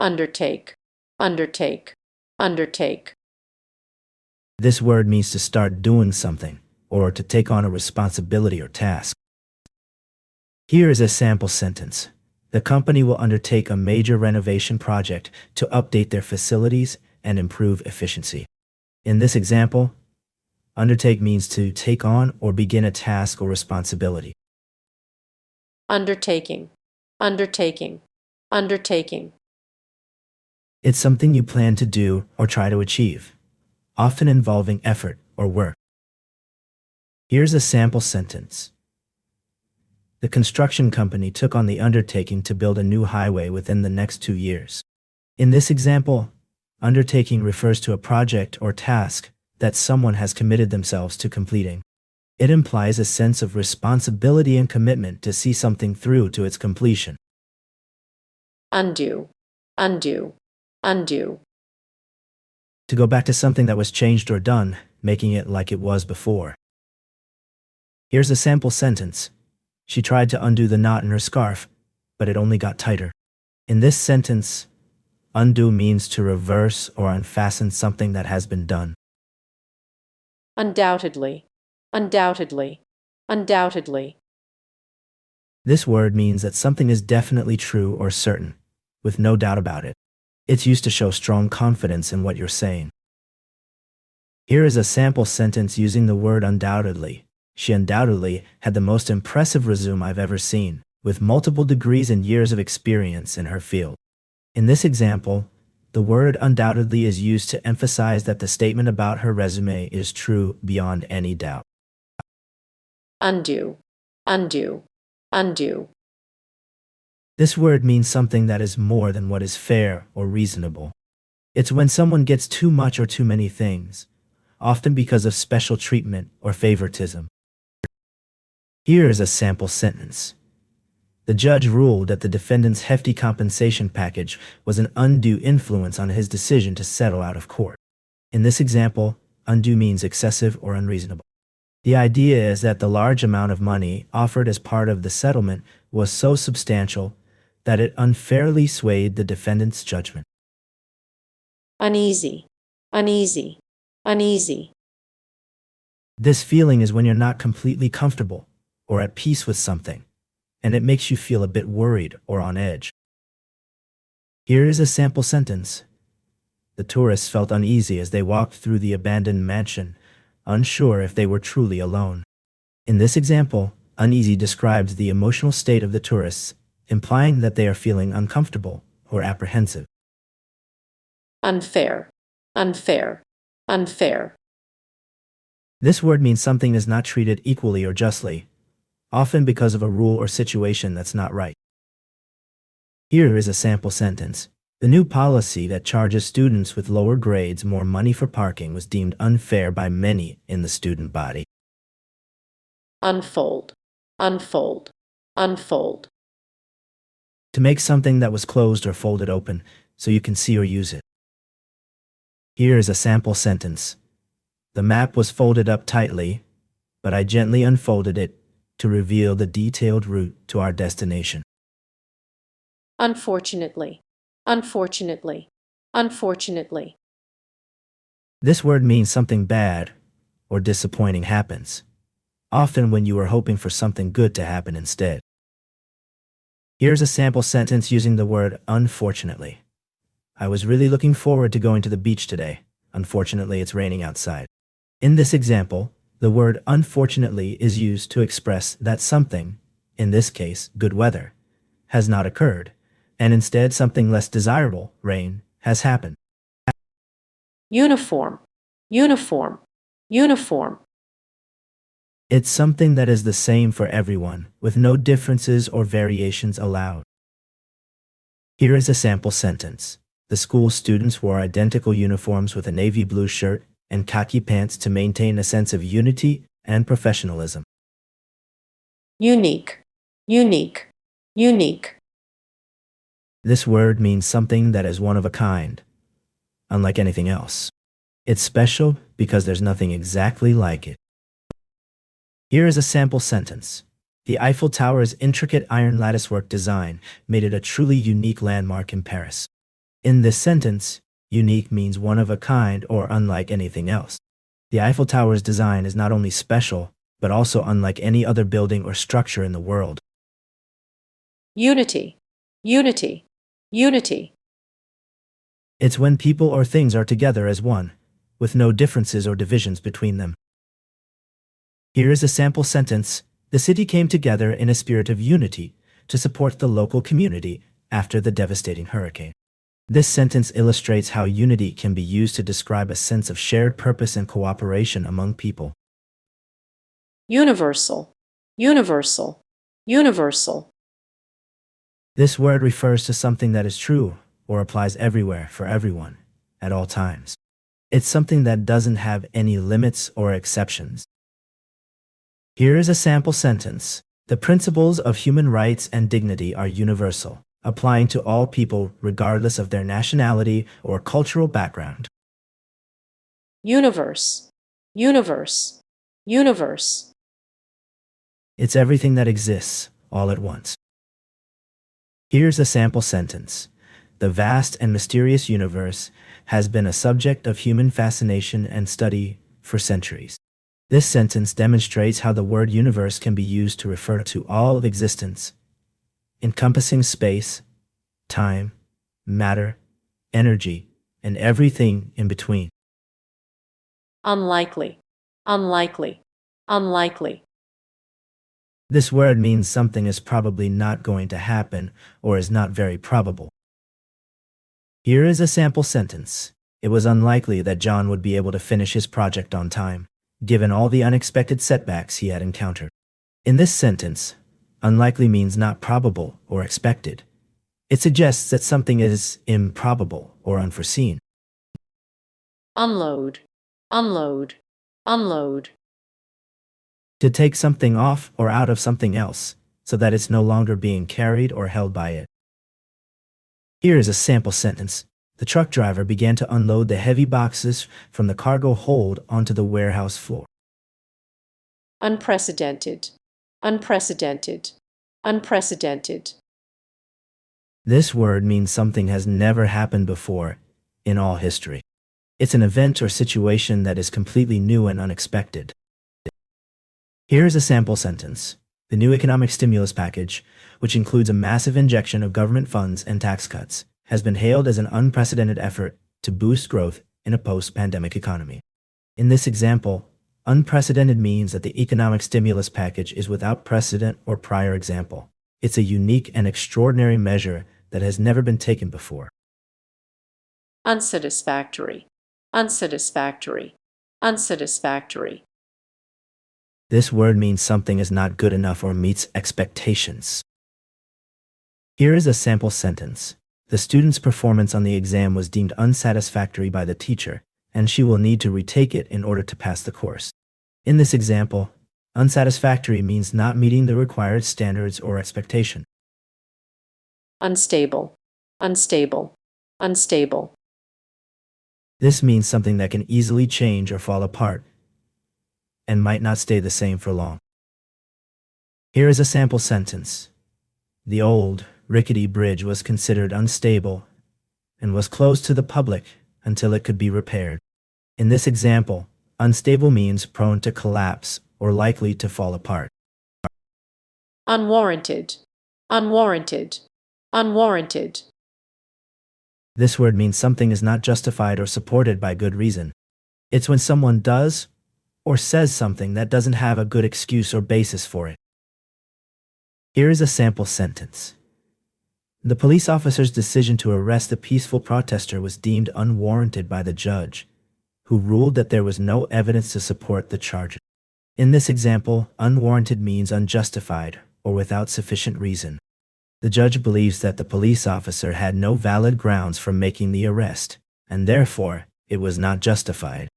undertake, undertake, undertake. This word means to start doing something, or to take on a responsibility or task. Here is a sample sentence. The company will undertake a major renovation project to update their facilities and improve efficiency. In this example, undertake means to take on or begin a task or responsibility. Undertaking, undertaking, undertaking. It's something you plan to do or try to achieve, often involving effort or work. Here's a sample sentence. The construction company took on the undertaking to build a new highway within the next 2 years. In this example, undertaking refers to a project or task that someone has committed themselves to completing. It implies a sense of responsibility and commitment to see something through to its completion. Undue, undue, undue. To go back to something that was changed or done, making it like it was before. Here's a sample sentence. She tried to undo the knot in her scarf, but it only got tighter. In this sentence, undo means to reverse or unfasten something that has been done. Undoubtedly, undoubtedly, undoubtedly. This word means that something is definitely true or certain, with no doubt about it. It's used to show strong confidence in what you're saying. Here is a sample sentence using the word undoubtedly. She undoubtedly had the most impressive resume I've ever seen, with multiple degrees and years of experience in her field. In this example, the word undoubtedly is used to emphasize that the statement about her resume is true beyond any doubt. Undue, undue, undue. This word means something that is more than what is fair or reasonable. It's when someone gets too much or too many things, often because of special treatment or favoritism. Here is a sample sentence. The judge ruled that the defendant's hefty compensation package was an undue influence on his decision to settle out of court. In this example, undue means excessive or unreasonable. The idea is that the large amount of money offered as part of the settlement was so substantial that it unfairly swayed the defendant's judgment. Uneasy, uneasy, uneasy. This feeling is when you're not completely comfortable or at peace with something, and it makes you feel a bit worried or on edge. Here is a sample sentence. The tourists felt uneasy as they walked through the abandoned mansion, unsure if they were truly alone. In this example, uneasy describes the emotional state of the tourists, implying that they are feeling uncomfortable or apprehensive. Unfair, unfair, unfair. This word means something is not treated equally or justly, often because of a rule or situation that's not right. Here is a sample sentence. The new policy that charges students with lower grades more money for parking was deemed unfair by many in the student body. Unfold, unfold, unfold. To make something that was closed or folded open so you can see or use it. Here is a sample sentence. The map was folded up tightly, but I gently unfolded it to reveal the detailed route to our destination. Unfortunately, unfortunately, unfortunately. This word means something bad or disappointing happens, often when you are hoping for something good to happen instead. Here's a sample sentence using the word unfortunately. I was really looking forward to going to the beach today. Unfortunately, it's raining outside. In this example, the word unfortunately is used to express that something, in this case good weather, has not occurred, and instead something less desirable, rain, has happened. Uniform, uniform, uniform. It's something that is the same for everyone, with no differences or variations allowed. Here is a sample sentence. The school students wore identical uniforms with a navy blue shirt and khaki pants to maintain a sense of unity and professionalism. Unique, unique, unique. This word means something that is one of a kind, unlike anything else. It's special because there's nothing exactly like it. Here is a sample sentence. The Eiffel Tower's intricate iron latticework design made it a truly unique landmark in Paris. In this sentence, unique means one of a kind or unlike anything else. The Eiffel Tower's design is not only special, but also unlike any other building or structure in the world. Unity, unity, unity. It's when people or things are together as one, with no differences or divisions between them. Here is a sample sentence. The city came together in a spirit of unity to support the local community after the devastating hurricane. This sentence illustrates how unity can be used to describe a sense of shared purpose and cooperation among people. Universal, universal, universal. This word refers to something that is true or applies everywhere for everyone, at all times. It's something that doesn't have any limits or exceptions. Here is a sample sentence. The principles of human rights and dignity are universal, applying to all people regardless of their nationality or cultural background. Universe, universe, universe. It's everything that exists, all at once. Here's a sample sentence. The vast and mysterious universe has been a subject of human fascination and study for centuries. This sentence demonstrates how the word universe can be used to refer to all of existence, encompassing space, time, matter, energy, and everything in between. Unlikely, unlikely, unlikely. This word means something is probably not going to happen or is not very probable. Here is a sample sentence. It was unlikely that John would be able to finish his project on time, given all the unexpected setbacks he had encountered. In this sentence, unlikely means not probable or expected. It suggests that something is improbable or unforeseen. Unload, unload, unload. To take something off or out of something else, so that it's no longer being carried or held by it. Here is a sample sentence. The truck driver began to unload the heavy boxes from the cargo hold onto the warehouse floor. Unprecedented, unprecedented, unprecedented. This word means something has never happened before in all history. It's an event or situation that is completely new and unexpected. Here is a sample sentence. The new economic stimulus package, which includes a massive injection of government funds and tax cuts, has been hailed as an unprecedented effort to boost growth in a post-pandemic economy. In this example, unprecedented means that the economic stimulus package is without precedent or prior example. It's a unique and extraordinary measure that has never been taken before. Unsatisfactory, unsatisfactory, unsatisfactory. This word means something is not good enough or meets expectations. Here is a sample sentence. The student's performance on the exam was deemed unsatisfactory by the teacher, and she will need to retake it in order to pass the course. In this example, unsatisfactory means not meeting the required standards or expectation. Unstable, unstable, unstable. This means something that can easily change or fall apart, and might not stay the same for long. Here is a sample sentence. The old, rickety bridge was considered unstable and was closed to the public until it could be repaired. In this example, unstable means prone to collapse or likely to fall apart. Unwarranted, unwarranted, unwarranted. This word means something is not justified or supported by good reason. It's when someone does or says something that doesn't have a good excuse or basis for it. Here is a sample sentence. The police officer's decision to arrest the peaceful protester was deemed unwarranted by the judge, who ruled that there was no evidence to support the charges. In this example, unwarranted means unjustified or without sufficient reason. The judge believes that the police officer had no valid grounds for making the arrest, and therefore, it was not justified.